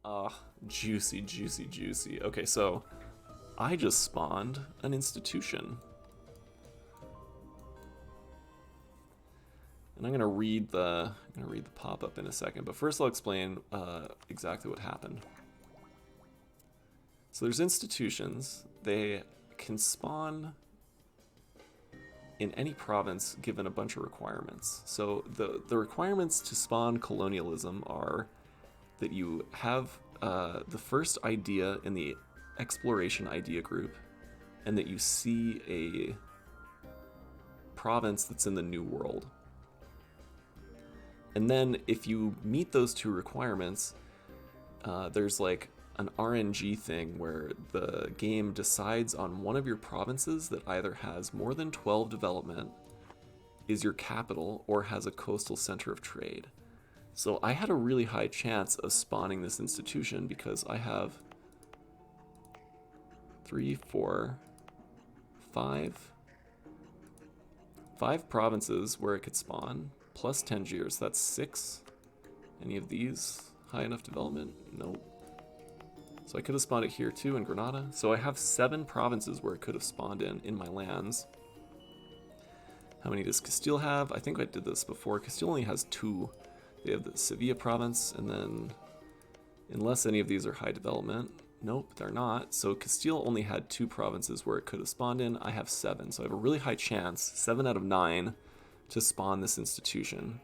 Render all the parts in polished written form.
Ah, juicy, juicy, juicy. Okay, so I just spawned an institution. And I'm gonna read the pop-up in a second, but first I'll explain exactly what happened. So there's institutions. They can spawn in any province given a bunch of requirements. So the requirements to spawn colonialism are that you have the first idea in the exploration idea group, and that you see a province that's in the New World. And then if you meet those two requirements, there's like an RNG thing where the game decides on one of your provinces that either has more than 12 development, is your capital, or has a coastal center of trade. So I had a really high chance of spawning this institution because I have 5 provinces where it could spawn, plus Tangiers. That's 6. Any of these high enough development? Nope. So I could have spawned it here too in Granada. So I have 7 provinces where it could have spawned in my lands. How many does Castile have? I think I did this before. Castile only has 2. They have the Sevilla province, and then unless any of these are high development, nope, they're not. So Castile only had 2 provinces where it could have spawned in. I have 7, so I have a really high chance, 7 out of 9, to spawn this institution.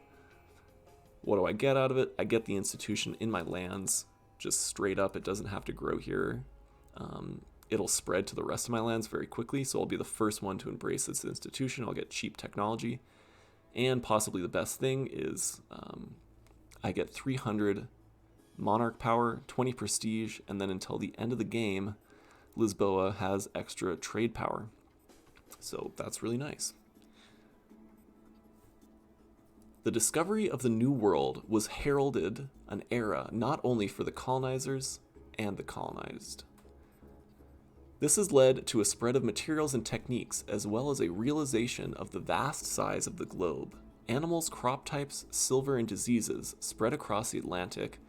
What do I get out of it? I get the institution in my lands, just straight up. It doesn't have to grow here. It'll spread to the rest of my lands very quickly, so I'll be the first one to embrace this institution. I'll get cheap technology, and possibly the best thing is I get 300 monarch power, 20 prestige, and then until the end of the game, Lisboa has extra trade power. So that's really nice. The discovery of the New World was heralded an era not only for the colonizers and the colonized. This has led to a spread of materials and techniques, as well as a realization of the vast size of the globe. Animals, crop types, silver, and diseases spread across the Atlantic.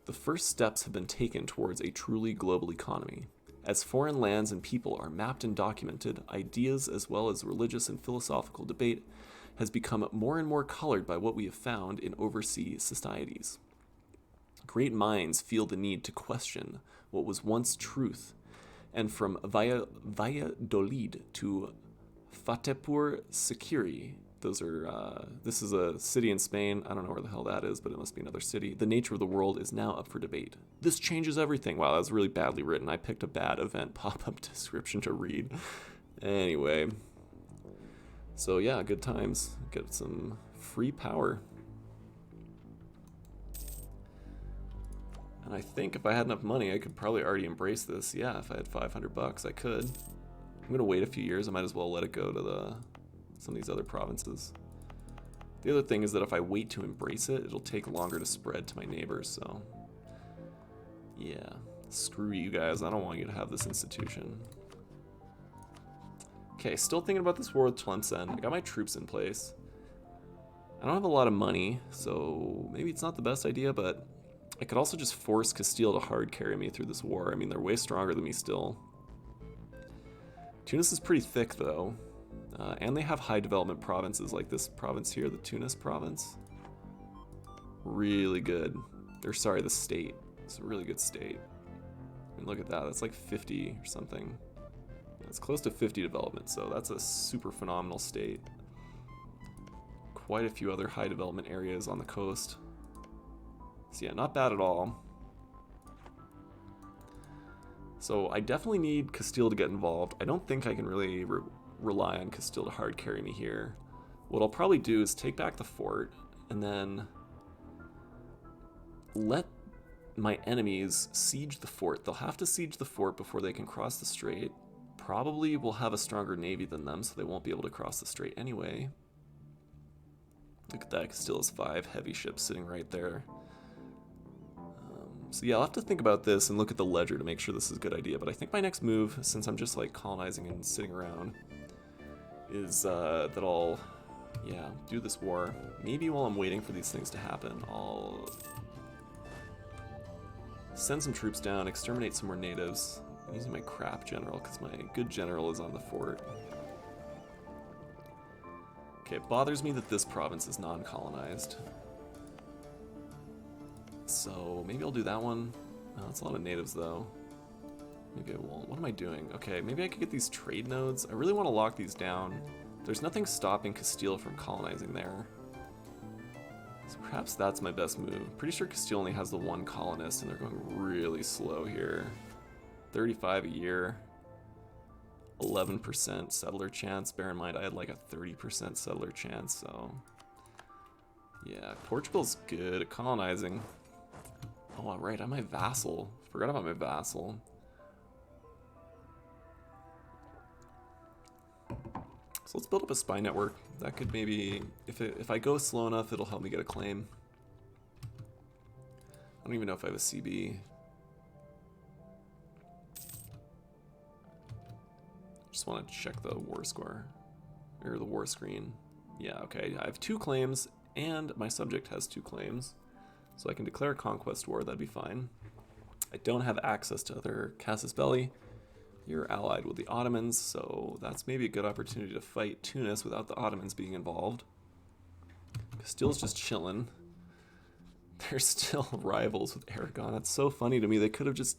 The first steps have been taken towards a truly global economy. As foreign lands and people are mapped and documented, ideas as well as religious and philosophical debate has become more and more colored by what we have found in overseas societies. Great minds feel the need to question what was once truth, and from Valladolid to Fatehpur Sikri, this is a city in Spain. I don't know where the hell that is, but it must be another city. The nature of the world is now up for debate. This changes everything. Wow, that was really badly written. I picked a bad event pop-up description to read. Anyway, so yeah, good times. Get some free power. And I think if I had enough money, I could probably already embrace this. Yeah, if I had 500 bucks, I could. I'm gonna wait a few years. I might as well let it go to some of these other provinces. The other thing is that if I wait to embrace it, it'll take longer to spread to my neighbors, so yeah, screw you guys. I don't want you to have this institution. Okay, still thinking about this war with Tlemcen. I got my troops in place. I don't have a lot of money, so maybe it's not the best idea, but I could also just force Castile to hard carry me through this war. I mean, they're way stronger than me still. Tunis is pretty thick, though. And they have high development provinces like this province here, the Tunis province. Really good. Or sorry, the state. It's a really good state. I mean, look at that. That's like 50 or something. It's close to 50 development, so that's a super phenomenal state. Quite a few other high development areas on the coast. So yeah, not bad at all. So I definitely need Castile to get involved. I don't think I can really rely on Castile to hard carry me here. What I'll probably do is take back the fort and then let my enemies siege the fort. They'll have to siege the fort before they can cross the strait. Probably will have a stronger navy than them, so they won't be able to cross the strait anyway. Look at that, Castile has 5 heavy ships sitting right there. So yeah, I'll have to think about this and look at the ledger to make sure this is a good idea. But I think my next move, since I'm just like colonizing and sitting around, is that I'll, yeah, do this war. Maybe while I'm waiting for these things to happen, I'll send some troops down, exterminate some more natives. I'm using my crap general because my good general is on the fort. Okay, it bothers me that this province is non-colonized. So maybe I'll do that one. Oh, that's a lot of natives though. Maybe I won't. What am I doing? Okay, maybe I could get these trade nodes. I really want to lock these down. There's nothing stopping Castile from colonizing there. So perhaps that's my best move. Pretty sure Castile only has the one colonist and they're going really slow here. 35 a year. 11% settler chance. Bear in mind I had like a 30% settler chance, so... Yeah, Portugal's good at colonizing. Oh, right, I'm my vassal. Forgot about my vassal. So let's build up a spy network. That could maybe, if I go slow enough, it'll help me get a claim. I don't even know if I have a CB. Just want to check the war score, or the war screen. Yeah, okay, I have 2 claims, and my subject has 2 claims. So I can declare a conquest war, that'd be fine. I don't have access to other casus belli. You're allied with the Ottomans, so that's maybe a good opportunity to fight Tunis without the Ottomans being involved. Castile's just chilling. They're still rivals with Aragon. That's so funny to me. They could have just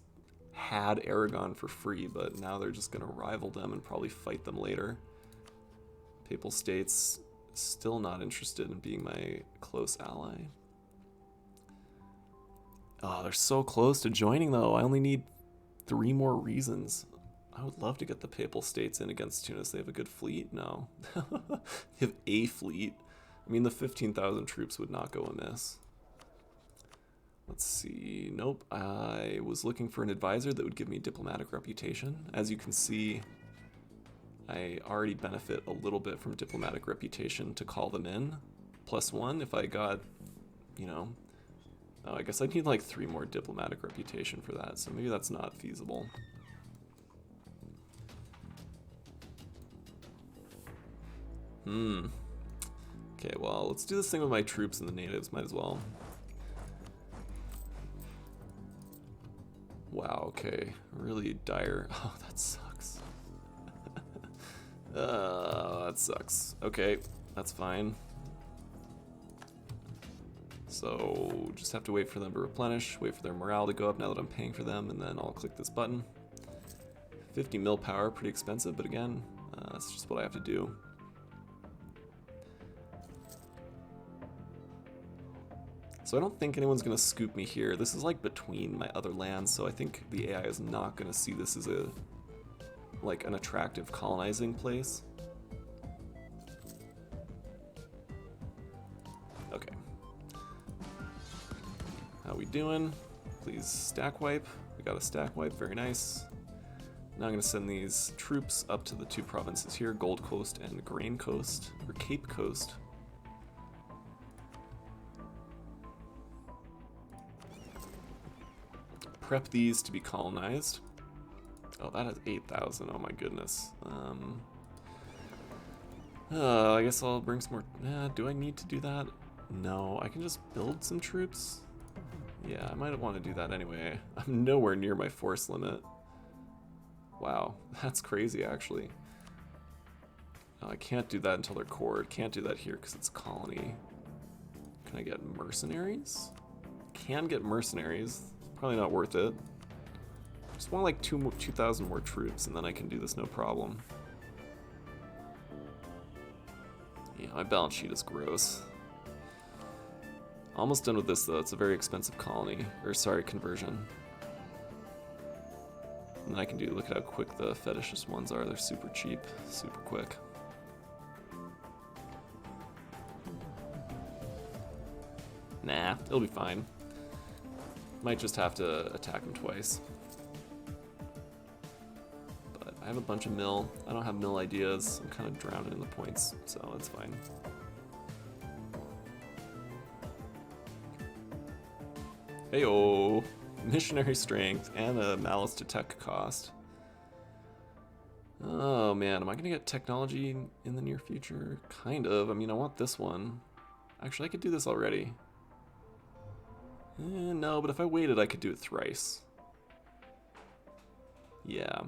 had Aragon for free, but now they're just going to rival them and probably fight them later. Papal States still not interested in being my close ally. Oh, they're so close to joining though. I only need 3 more reasons. I would love to get the Papal States in against Tunis. They have a good fleet? No. They have a fleet. I mean, the 15,000 troops would not go amiss. Let's see. Nope. I was looking for an advisor that would give me diplomatic reputation. As you can see, I already benefit a little bit from diplomatic reputation to call them in. +1 if I got, you know... Oh, I guess I'd need like 3 more diplomatic reputation for that, so maybe that's not feasible. Okay, well, let's do this thing with my troops and the natives, might as well. Wow, okay. Really dire. Oh, that sucks. That sucks. Okay, that's fine. So, just have to wait for them to replenish, wait for their morale to go up now that I'm paying for them, and then I'll click this button. 50 mil power, pretty expensive, but again, that's just what I have to do. So I don't think anyone's going to scoop me here. This is like between my other lands, so I think the AI is not going to see this as a like an attractive colonizing place. Okay. How we doing? Please stack wipe. We got a stack wipe, very nice. Now I'm going to send these troops up to the 2 provinces here, Gold Coast and Grain Coast, or Cape Coast. Prep these to be colonized. Oh, that has 8,000. Oh my goodness. I guess I'll bring some more. Do I need to do that? No, I can just build some troops. Yeah, I might want to do that anyway. I'm nowhere near my force limit. Wow, that's crazy actually. No, I can't do that until they're cored. Can't do that here because it's colony. Can I get mercenaries? Can get mercenaries. Probably not worth it. Just want like 2,000 more troops and then I can do this no problem. Yeah, my balance sheet is gross. Almost done with this though. It's a very expensive colony, or sorry, conversion. And I can do, look at how quick the fetishist ones are. They're super cheap, super quick. Nah, it'll be fine. Might just have to attack them twice. But I have a bunch of mill. I don't have mill ideas. I'm kind of drowning in the points, so it's fine. Heyo! Missionary strength and a malice to tech cost. Oh man, am I gonna get technology in the near future? Kind of. I mean, I want this one. Actually, I could do this already. No, but if I waited, I could do it thrice. Yeah.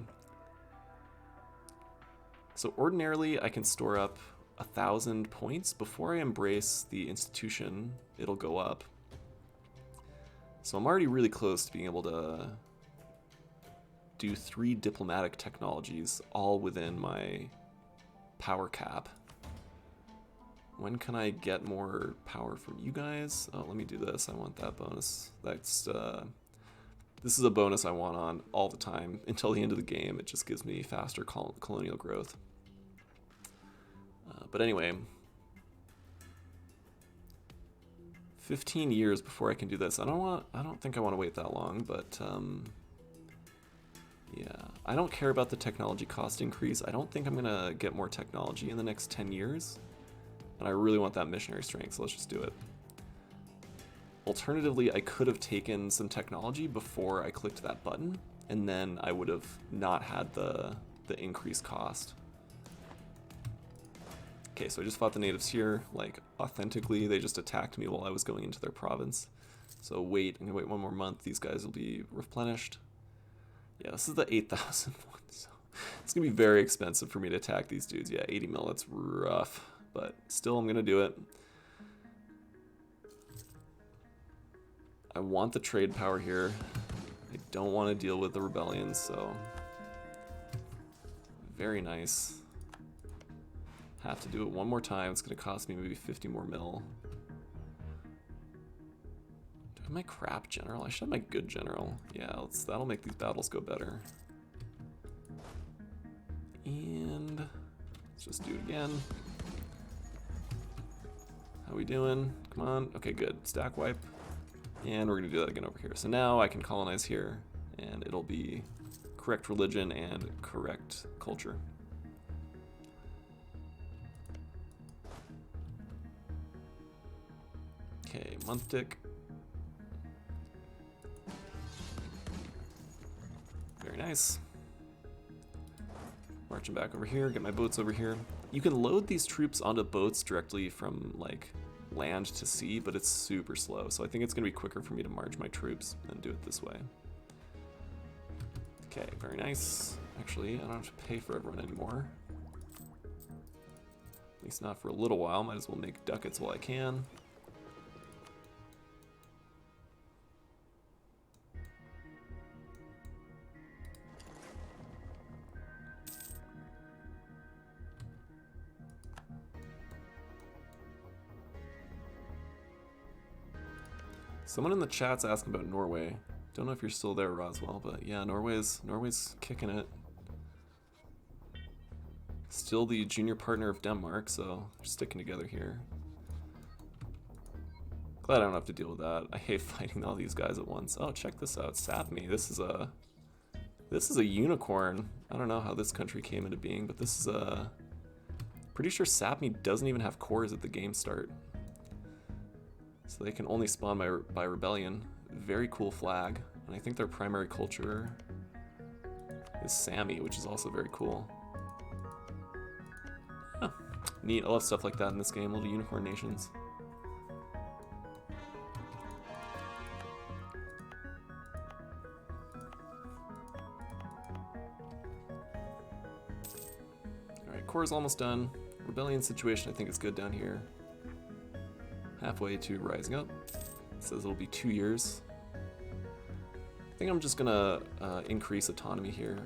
So ordinarily, I can store up 1,000 points. Before I embrace the institution, it'll go up. So I'm already really close to being able to do 3 diplomatic technologies, all within my power cap. When can I get more power from you guys? Oh, let me do this. I want that bonus. This is a bonus I want on all the time until the end of the game. It just gives me faster colonial growth. But anyway, 15 years before I can do this. I don't think I want to wait that long, but yeah, I don't care about the technology cost increase. I don't think I'm gonna get more technology in the next 10 years. And I really want that missionary strength, so let's just do it. Alternatively, I could have taken some technology before I clicked that button, and then I would have not had the increased cost. Okay, so I just fought the natives here, like, authentically. They just attacked me while I was going into their province. So wait, I'm gonna wait 1 more month. These guys will be replenished. Yeah, this is the 8,000 one, so it's gonna be very expensive for me to attack these dudes. Yeah, 80 mil, that's rough. But still, I'm gonna do it. I want the trade power here. I don't want to deal with the rebellions, so very nice. Have to do it 1 more time. It's gonna cost me maybe 50 more mil. Do I have my crap general? I should have my good general. Yeah, that'll make these battles go better. And let's just do it again. How we doing? Come on. Okay, good. Stack wipe. And we're going to do that again over here. So now I can colonize here, and it'll be correct religion and correct culture. Okay, month tick. Very nice. Marching back over here, get my boats over here. You can load these troops onto boats directly from, like, land to sea, but it's super slow, so I think it's going to be quicker for me to march my troops and do it this way. Okay, very nice. Actually, I don't have to pay for everyone anymore. At least not for a little while. Might as well make ducats while I can. Someone in the chat's asking about Norway. Don't know if you're still there, Roswell, but yeah, Norway's kicking it. Still the junior partner of Denmark, so they're sticking together here. Glad I don't have to deal with that. I hate fighting all these guys at once. Oh, check this out. Sapmi. This is a unicorn. I don't know how this country came into being, but this is a... Pretty sure Sapmi doesn't even have cores at the game start. So they can only spawn by rebellion. Very cool flag. And I think their primary culture is Sami, which is also very cool. Huh. Neat. I love stuff like that in this game. Little unicorn nations. Alright, core is almost done. Rebellion situation I think is good down here. Halfway to rising up. It says it'll be 2 years. I think I'm just gonna increase autonomy here.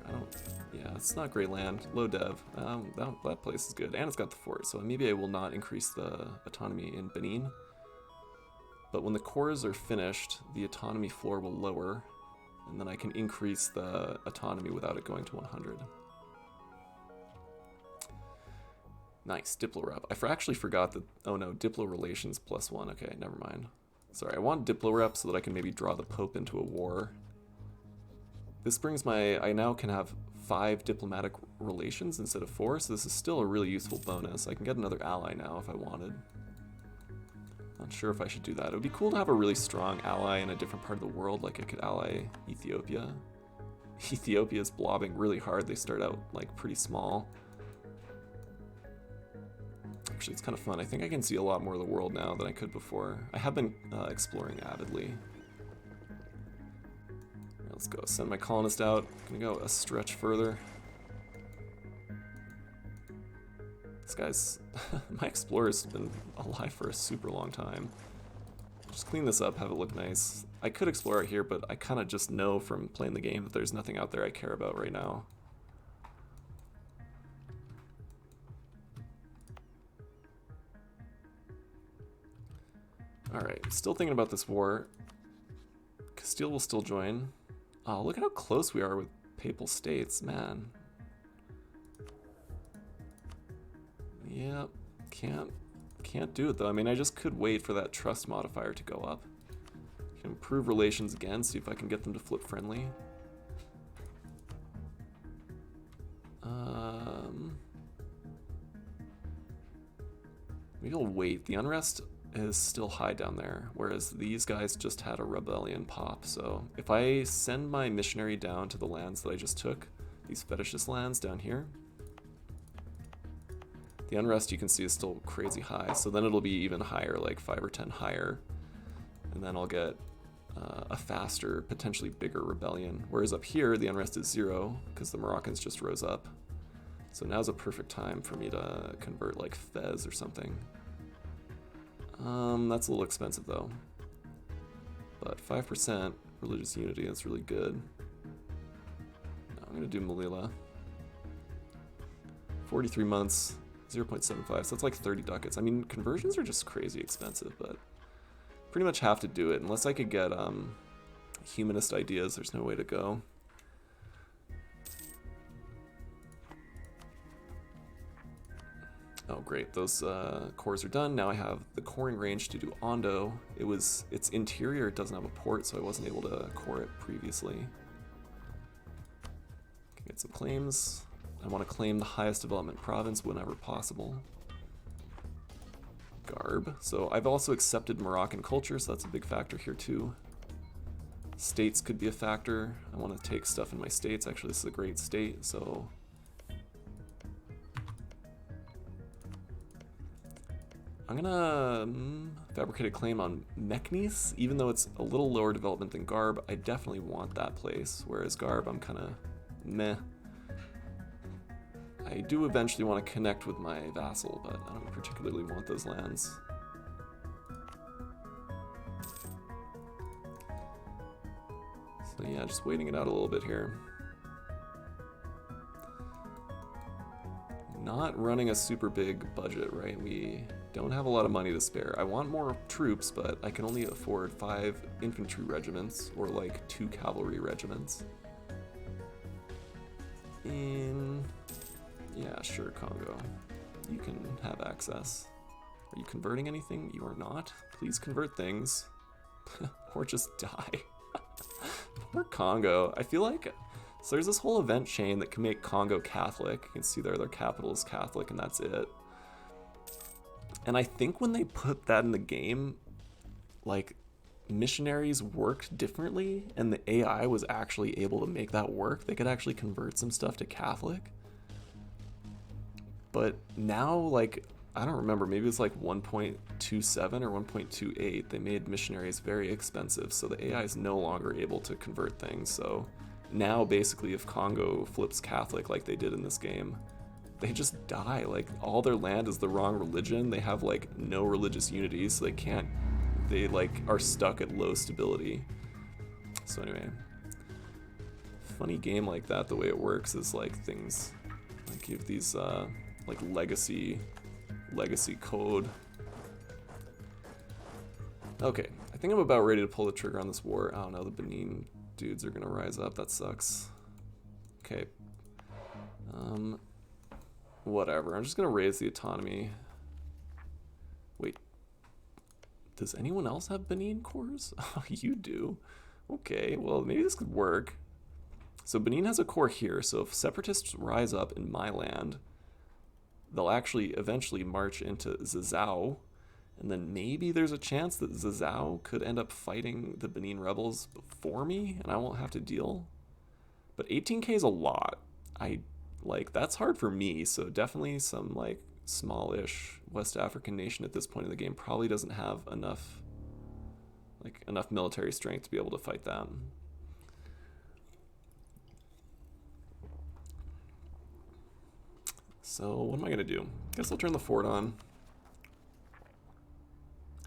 Yeah, it's not great land. Low dev. That place is good, and it's got the fort, so maybe I will not increase the autonomy in Benin. But when the cores are finished, the autonomy floor will lower, and then I can increase the autonomy without it going to 100. Nice, Diplo rep. I actually forgot that, oh no, Diplo relations +1. Okay, never mind. Sorry, I want Diplo rep so that I can maybe draw the Pope into a war. This brings I now can have 5 diplomatic relations instead of 4, so this is still a really useful bonus. I can get another ally now if I wanted. Not sure if I should do that. It would be cool to have a really strong ally in a different part of the world, like I could ally Ethiopia. Ethiopia's blobbing really hard. They start out like pretty small. Actually, it's kind of fun. I think I can see a lot more of the world now than I could before. I have been exploring avidly. Let's go. Send my colonist out. Gonna go a stretch further. This guy's... my explorer's been alive for a super long time. Just clean this up, have it look nice. I could explore out here, but I kind of just know from playing the game that there's nothing out there I care about right now. Alright, still thinking about this war. Castile will still join. Oh, look at how close we are with Papal States, man. Yeah, can't do it though. I mean, I just could wait for that trust modifier to go up. Can improve relations again, see if I can get them to flip friendly. Maybe I'll wait. The unrest is still high down there, whereas these guys just had a rebellion pop. So if I send my missionary down to the lands that I just took, these fetishist lands down here, the unrest you can see is still crazy high. So then it'll be even higher, like 5 or 10 higher, and then I'll get a faster, potentially bigger rebellion. Whereas up here, the unrest is 0 because the Moroccans just rose up. So now's a perfect time for me to convert like Fez or something. That's a little expensive though. But 5% religious unity, that's really good. No, I'm gonna do Melilla. 43 months, 0.75, so that's like 30 ducats. I mean, conversions are just crazy expensive, but pretty much have to do it. Unless I could get humanist ideas, there's no way to go. Oh great, those cores are done. Now I have the coring range to do Ondo. It's interior, it doesn't have a port, so I wasn't able to core it previously. Can get some claims. I want to claim the highest development province whenever possible. Garb. So I've also accepted Moroccan culture, so that's a big factor here too. States could be a factor. I want to take stuff in my states. Actually, this is a great state, so I'm gonna fabricate a claim on Meknes, even though it's a little lower development than Garb. I definitely want that place, whereas Garb, I'm kind of meh. I do eventually want to connect with my vassal, but I don't particularly want those lands. So yeah, just waiting it out a little bit here. Not running a super big budget, right? We don't have a lot of money to spare. I want more troops, but I can only afford 5 infantry regiments or like 2 cavalry regiments. Yeah, sure, Congo. You can have access. Are you converting anything? You are not. Please convert things. Or just die. Poor Congo. I feel like... So there's this whole event chain that can make Congo Catholic. You can see there, their capital is Catholic, and that's it. And I think when they put that in the game, like, missionaries worked differently, and the AI was actually able to make that work. They could actually convert some stuff to Catholic. But now, like, I don't remember, maybe it's like 1.27 or 1.28. They made missionaries very expensive, so the AI is no longer able to convert things. So now, basically, if Congo flips Catholic like they did in this game, they just die. Like, all their land is the wrong religion. They have, like, no religious unity, so they can't, they, like, are stuck at low stability. So anyway, funny game like that, the way it works is, like, things, like, you have these, like, legacy code. Okay, I think I'm about ready to pull the trigger on this war. I don't know, the Benin dudes are gonna rise up. That sucks. Okay. Whatever. I'm just gonna raise the autonomy. Wait. Does anyone else have Benin cores? Oh, you do. Okay, well, maybe this could work. So Benin has a core here, so if separatists rise up in my land, they'll actually eventually march into Zazao, and then maybe there's a chance that Zazao could end up fighting the Benin rebels before me, and I won't have to deal. But 18k is a lot. That's hard for me, so definitely some, like, smallish West African nation at this point in the game probably doesn't have enough military strength to be able to fight them. So what am I gonna do? Guess I'll turn the fort on.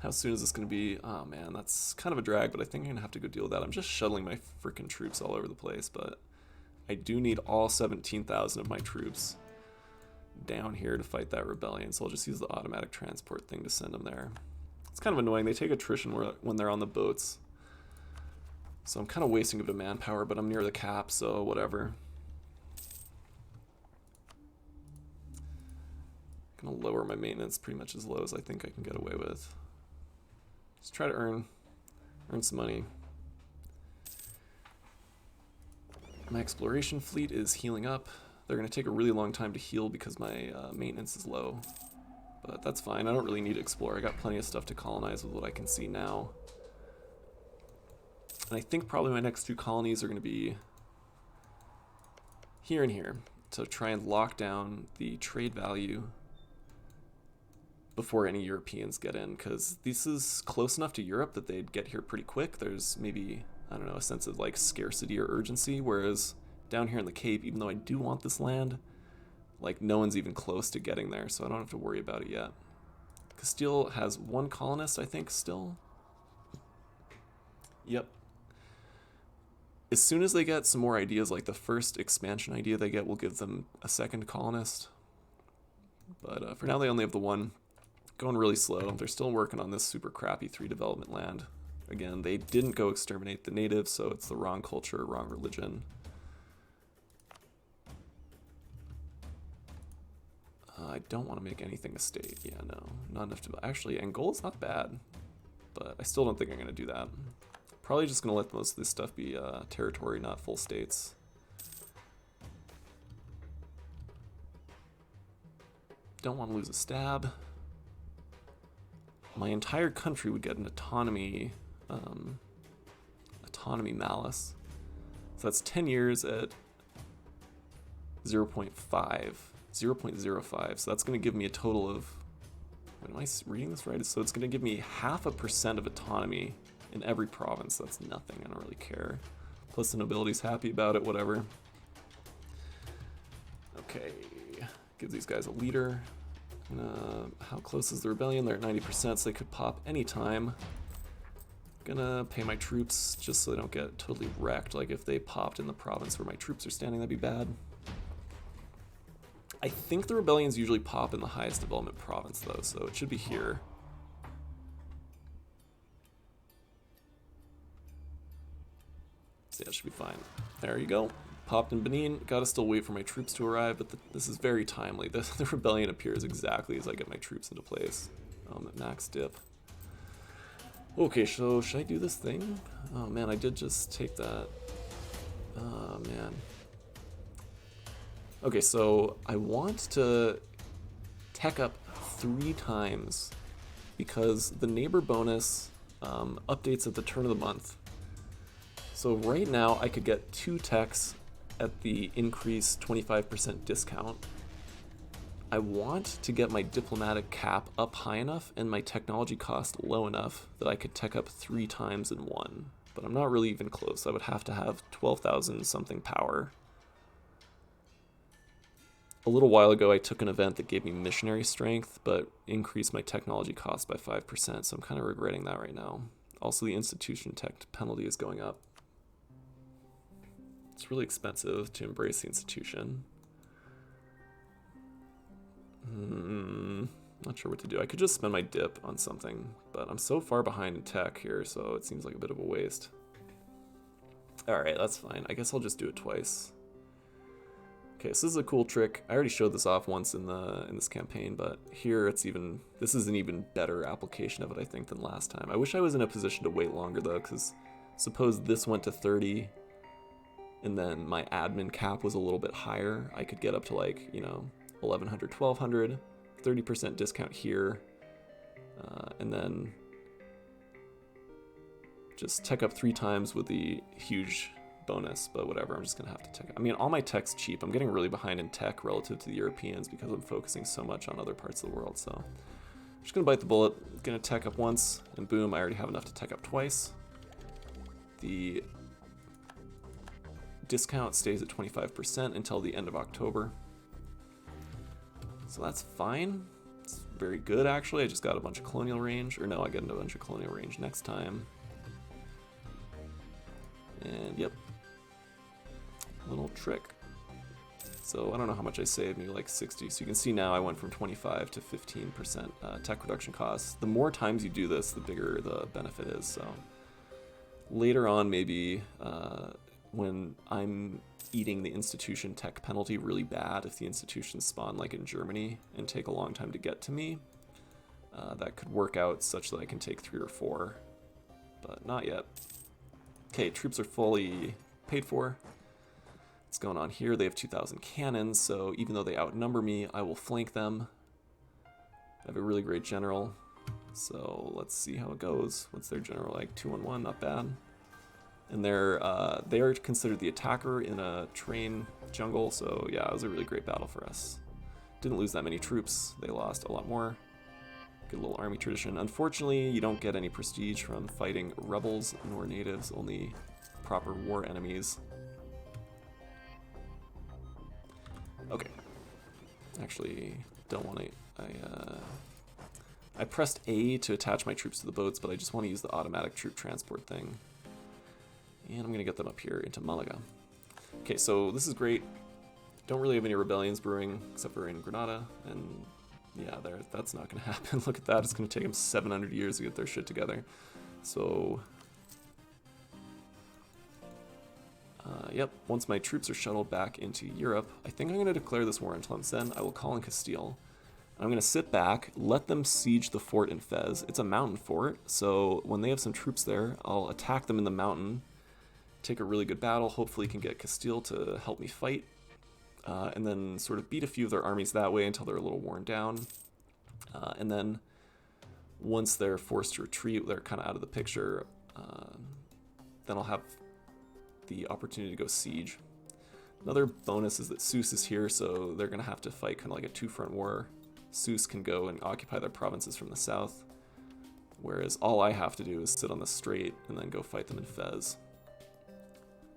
How soon is this gonna be? Oh man, that's kind of a drag, but I think I'm gonna have to go deal with that. I'm just shuttling my freaking troops all over the place, but I do need all 17,000 of my troops down here to fight that rebellion, so I'll just use the automatic transport thing to send them there. It's kind of annoying. They take attrition when they're on the boats, so I'm kind of wasting a bit of manpower, but I'm near the cap, so whatever. I'm gonna lower my maintenance pretty much as low as I think I can get away with. Just try to earn some money. My exploration fleet is healing up. They're going to take a really long time to heal because my maintenance is low. But that's fine. I don't really need to explore. I got plenty of stuff to colonize with what I can see now. And I think probably my next two colonies are going to be here and here to try and lock down the trade value before any Europeans get in, because this is close enough to Europe that they'd get here pretty quick. There's maybe, I don't know, a sense of like scarcity or urgency, whereas down here in the Cape, even though I do want this land, like no one's even close to getting there, so I don't have to worry about it yet. Castile has one colonist, I think, still. Yep. As soon as they get some more ideas, like the first expansion idea they get will give them a second colonist. But for now they only have the one. Going really slow. They're still working on this super crappy 3 development land. Again, they didn't go exterminate the natives, so it's the wrong culture, wrong religion. I don't want to make anything a state. Yeah, no, not enough to... Actually, Angola's not bad, but I still don't think I'm going to do that. Probably just going to let most of this stuff be territory, not full states. Don't want to lose a stab. My entire country would get an autonomy malice. So that's 10 years at 0.5, 0.05. So that's going to give me a total of, wait, am I reading this right? So it's going to give me 0.5% of autonomy in every province. That's nothing. I don't really care. Plus the nobility's happy about it, whatever. Okay, give these guys a leader. How close is the rebellion? They're at 90%, so they could pop anytime. Gonna pay my troops just so they don't get totally wrecked. Like if they popped in the province where my troops are standing, that'd be bad. I think the rebellions usually pop in the highest development province though, so it should be here. So yeah, it should be fine. There you go. Popped in Benin. Gotta still wait for my troops to arrive, but this is very timely. The rebellion appears exactly as I get my troops into place. At max dip. Okay, so should I do this thing? Oh man, I did just take that. Oh man. Okay, so I want to tech up 3 times because the neighbor bonus updates at the turn of the month. So right now I could get 2 techs at the increased 25% discount. I want to get my diplomatic cap up high enough and my technology cost low enough that I could tech up 3 times in one, but I'm not really even close. I would have to have 12,000 something power. A little while ago I took an event that gave me missionary strength, but increased my technology cost by 5%, so I'm kind of regretting that right now. Also the institution tech penalty is going up. It's really expensive to embrace the institution. Not sure what to do. I could just spend my dip on something, but I'm so far behind in tech here, so it seems like a bit of a waste. Alright, that's fine. I guess I'll just do it twice. Okay, so this is a cool trick. I already showed this off once in this campaign, but here this is an even better application of it, I think, than last time. I wish I was in a position to wait longer though, because suppose this went to 30 and then my admin cap was a little bit higher. I could get up to like, you know, 1100, 1200, 30% discount here, and then just tech up 3 times with the huge bonus, but whatever, I'm just gonna have to tech. I mean, all my tech's cheap. I'm getting really behind in tech relative to the Europeans because I'm focusing so much on other parts of the world, so I'm just gonna bite the bullet, gonna tech up once, and boom, I already have enough to tech up twice. The discount stays at 25% until the end of October. So that's fine. It's very good, actually. I just got a bunch of colonial range. Or no, I get a bunch of colonial range next time. And yep. Little trick. So I don't know how much I saved, maybe like 60. So you can see now I went from 25 to 15% tech reduction costs. The more times you do this, the bigger the benefit is. So later on, maybe when I'm eating the institution tech penalty really bad, if the institutions spawn like in Germany and take a long time to get to me, that could work out such that I can take 3 or 4, but not yet. Okay, troops are fully paid for. What's going on here? They have 2,000 cannons, so even though they outnumber me, I will flank them. I have a really great general, so let's see how it goes. What's their general like? 2-on-1, not bad. And they are considered the attacker in a terrain jungle, so yeah, it was a really great battle for us. Didn't lose that many troops, they lost a lot more. Good little army tradition. Unfortunately, you don't get any prestige from fighting rebels nor natives, only proper war enemies. Okay. Actually, don't want to... I pressed A to attach my troops to the boats, but I just want to use the automatic troop transport thing. And I'm going to get them up here into Malaga. Okay, so this is great. Don't really have any rebellions brewing, except for in Granada. And yeah, that's not going to happen. Look at that. It's going to take them 700 years to get their shit together. So... yep, once my troops are shuttled back into Europe, I think I'm going to declare this war on Tlemcen. I will call in Castile. I'm going to sit back, let them siege the fort in Fez. It's a mountain fort, so when they have some troops there, I'll attack them in the mountain, take a really good battle, hopefully can get Castile to help me fight, and then sort of beat a few of their armies that way until they're a little worn down. And then once they're forced to retreat, they're kind of out of the picture, then I'll have the opportunity to go siege. Another bonus is that Seuss is here, so they're going to have to fight kind of like a two-front war. Seuss can go and occupy their provinces from the south, whereas all I have to do is sit on the strait and then go fight them in Fez.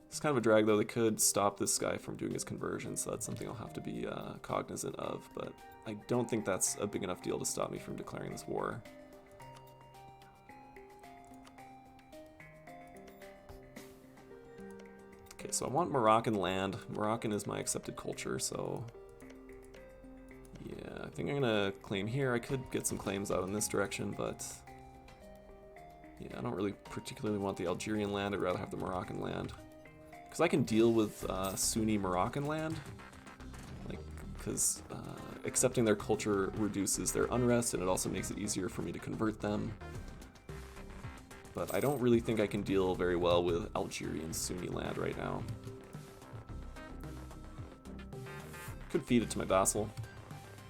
It's kind of a drag, though. They could stop this guy from doing his conversion, so that's something I'll have to be cognizant of, but I don't think that's a big enough deal to stop me from declaring this war. Okay, so I want Moroccan land. Moroccan is my accepted culture, so yeah, I think I'm gonna claim here. I could get some claims out in this direction, but yeah, I don't really particularly want the Algerian land. I'd rather have the Moroccan land, because I can deal with Sunni Moroccan land, like, because accepting their culture reduces their unrest, and it also makes it easier for me to convert them. But I don't really think I can deal very well with Algerian Sunni land right now. Could feed it to my vassal.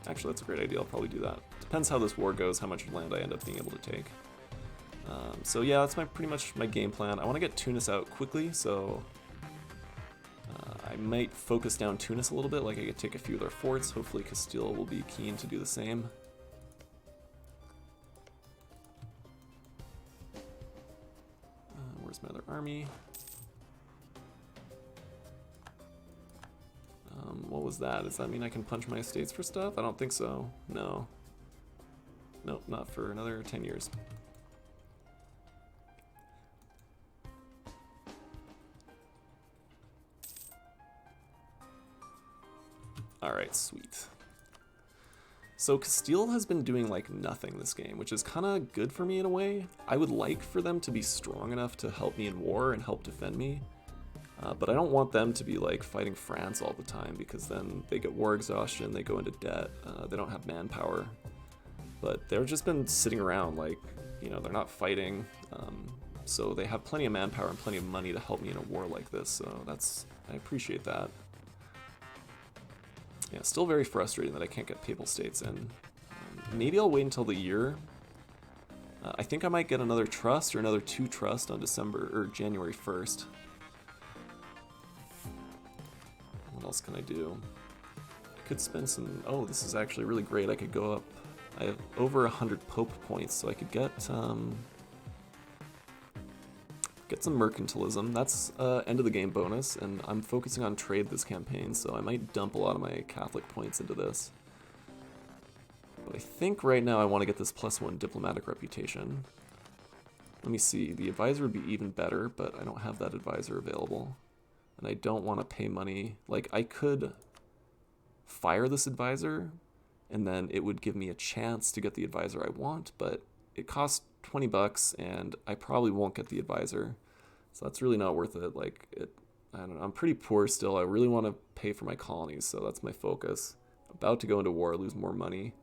Actually, that's a great idea. I'll probably do that. Depends how this war goes, how much land I end up being able to take. So yeah, that's pretty much my game plan. I want to get Tunis out quickly, so I might focus down Tunis a little bit, like I could take a few of their forts. Hopefully Castile will be keen to do the same. Where's my other army? What was that? Does that mean I can punch my estates for stuff? I don't think so. No. Nope, not for another 10 years. Alright, sweet. So Castile has been doing like nothing this game, which is kind of good for me in a way. I would like for them to be strong enough to help me in war and help defend me. But I don't want them to be like fighting France all the time, because then they get war exhaustion, they go into debt, they don't have manpower. But they've just been sitting around, like, you know, they're not fighting. So they have plenty of manpower and plenty of money to help me in a war like this, so I appreciate that. Yeah, still very frustrating that I can't get Papal States in. Maybe I'll wait until the year. I think I might get another trust or another 2 trust on January 1st. What else can I do? I could spend some... Oh, this is actually really great. I could go up... I have over 100 Pope points, so I could get some mercantilism. That's end of the game bonus, and I'm focusing on trade this campaign, so I might dump a lot of my Catholic points into this. But I think right now I want to get this +1 diplomatic reputation. Let me see. The advisor would be even better, but I don't have that advisor available. And I don't want to pay money. Like, I could fire this advisor, and then it would give me a chance to get the advisor I want, but it costs 20 bucks, and I probably won't get the advisor. So that's really not worth it. Like, I don't know. I'm pretty poor still. I really want to pay for my colonies, so that's my focus. About to go into war, lose more money.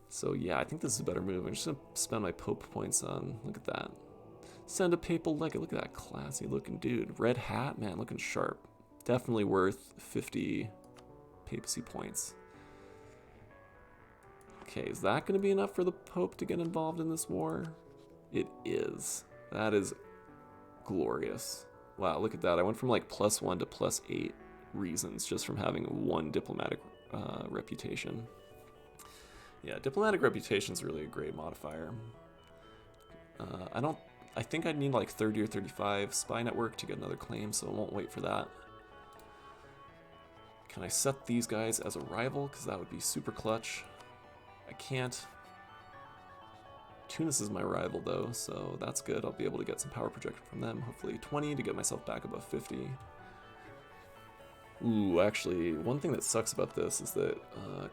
So yeah, I think this is a better move. I'm just going to spend my Pope points on, look at that. Send a papal legate. Look at that classy looking dude. Red hat, man, looking sharp. Definitely worth 50 papacy points. Okay, is that going to be enough for the Pope to get involved in this war? It is. That is glorious. Wow, look at that. I went from like +1 to +8 reasons just from having one diplomatic reputation. Yeah, diplomatic reputation is really a great modifier. I think I'd need like 30 or 35 spy network to get another claim, so I won't wait for that. Can I set these guys as a rival? Because that would be super clutch. I can't. Tunis is my rival though, so that's good. I'll be able to get some power projection from them. Hopefully 20 to get myself back above 50. Ooh, actually, one thing that sucks about this is that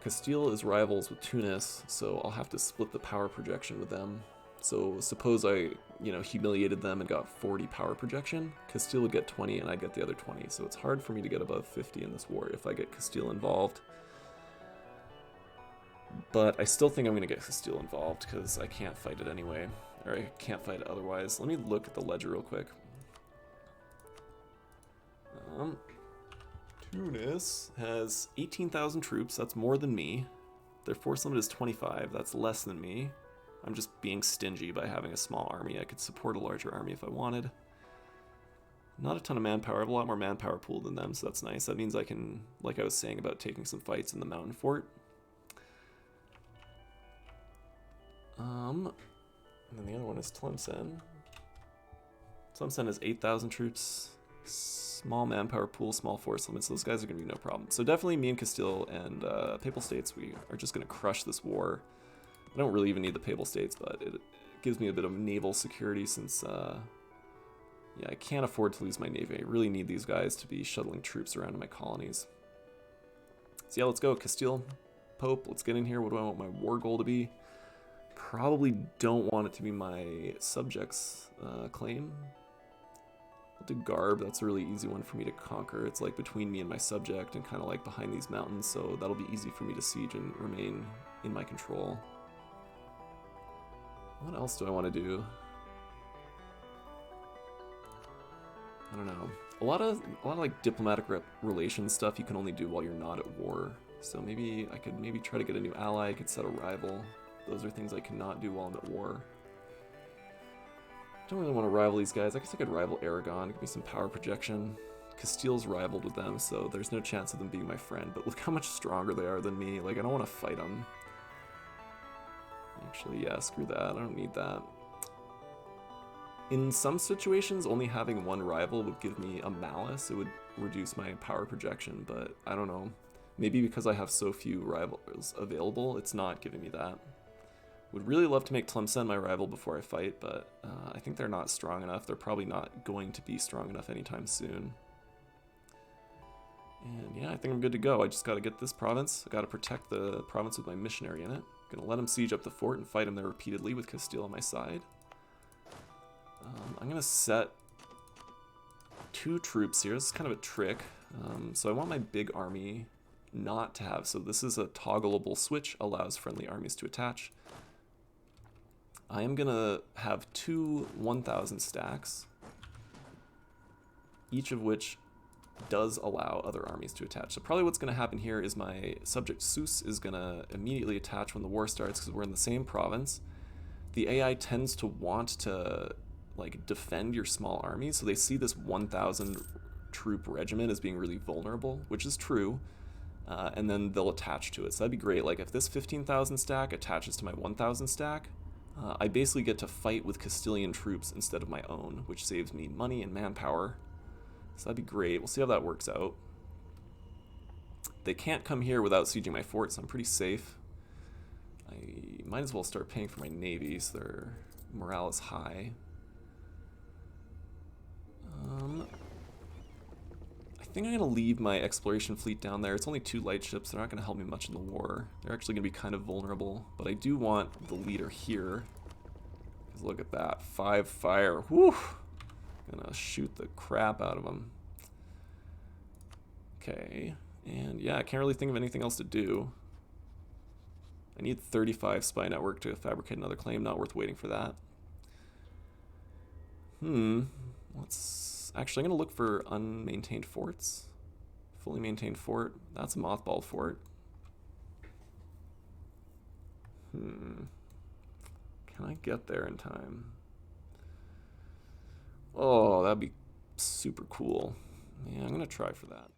Castile is rivals with Tunis, so I'll have to split the power projection with them. So suppose I, humiliated them and got 40 power projection, Castile would get 20 and I'd get the other 20. So it's hard for me to get above 50 in this war if I get Castile involved. But I still think I'm going to get Castile involved because I can't fight it anyway. Or I can't fight it otherwise. Let me look at the ledger real quick. Tunis has 18,000 troops. That's more than me. Their force limit is 25. That's less than me. I'm just being stingy by having a small army. I could support a larger army if I wanted. Not a ton of manpower. I have a lot more manpower pool than them, so that's nice. That means I can, like I was saying about taking some fights in the mountain fort. And then the other one is Tlemcen. Tlemcen has 8,000 troops. Small manpower pool, small force limits. So those guys are going to be no problem. So definitely me and Castile and Papal States, we are just going to crush this war. I don't really even need the Papal States, but it gives me a bit of naval security since, yeah, I can't afford to lose my navy. I really need these guys to be shuttling troops around to my colonies. So yeah, let's go. Castile, Pope, let's get in here. What do I want my war goal to be? Probably don't want it to be my subjects claim. I'll do Garb. That's a really easy one for me to conquer. It's like between me and my subject and kind of like behind these mountains, so that'll be easy for me to siege and remain in my control. What else do I want to do? I don't know. A lot of like diplomatic relations stuff you can only do while you're not at war. So maybe I could try to get a new ally. I could set a rival. Those are things I cannot do while I'm at war. I don't really want to rival these guys. I guess I could rival Aragon. Give me some power projection. Castile's rivaled with them, so there's no chance of them being my friend. But look how much stronger they are than me. Like, I don't want to fight them. Actually, yeah, screw that. I don't need that. In some situations, only having one rival would give me a malice. It would reduce my power projection, but I don't know. Maybe because I have so few rivals available, it's not giving me that. Would really love to make Tlemcen my rival before I fight, but I think they're not strong enough. They're probably not going to be strong enough anytime soon. And yeah, I think I'm good to go. I just got to get this province. I got to protect the province with my missionary in it. Gonna let him siege up the fort and fight him there repeatedly with Castile on my side. I'm gonna set 2 troops here. This is kind of a trick. So I want my big army not to have. So this is a toggleable switch, allows friendly armies to attach. I am gonna have 2 1,000 stacks, each of which does allow other armies to attach. So probably what's going to happen here is my subject Sus is going to immediately attach when the war starts because we're in the same province. The AI tends to want to like defend your small armies, so they see this 1,000 troop regiment as being really vulnerable, which is true, and then they'll attach to it. So that'd be great. Like if this 15,000 stack attaches to my 1,000 stack, I basically get to fight with Castilian troops instead of my own, which saves me money and manpower. So that'd be great. We'll see how that works out. they can't come here without sieging my fort, so I'm pretty safe. I might as well start paying for my navy so their morale is high. I think I'm going to leave my exploration fleet down there. It's only 2 light ships. They're not going to help me much in the war. They're actually going to be kind of vulnerable. But I do want the leader here. Because look at that. 5 fire. Whew! Gonna shoot the crap out of them. Okay. And yeah, I can't really think of anything else to do. I need 35 spy network to fabricate another claim. Not worth waiting for that. Let's... Actually, I'm going to look for unmaintained forts. Fully maintained fort. That's a mothball fort. Can I get there in time? Oh, that'd be super cool. Yeah, I'm going to try for that.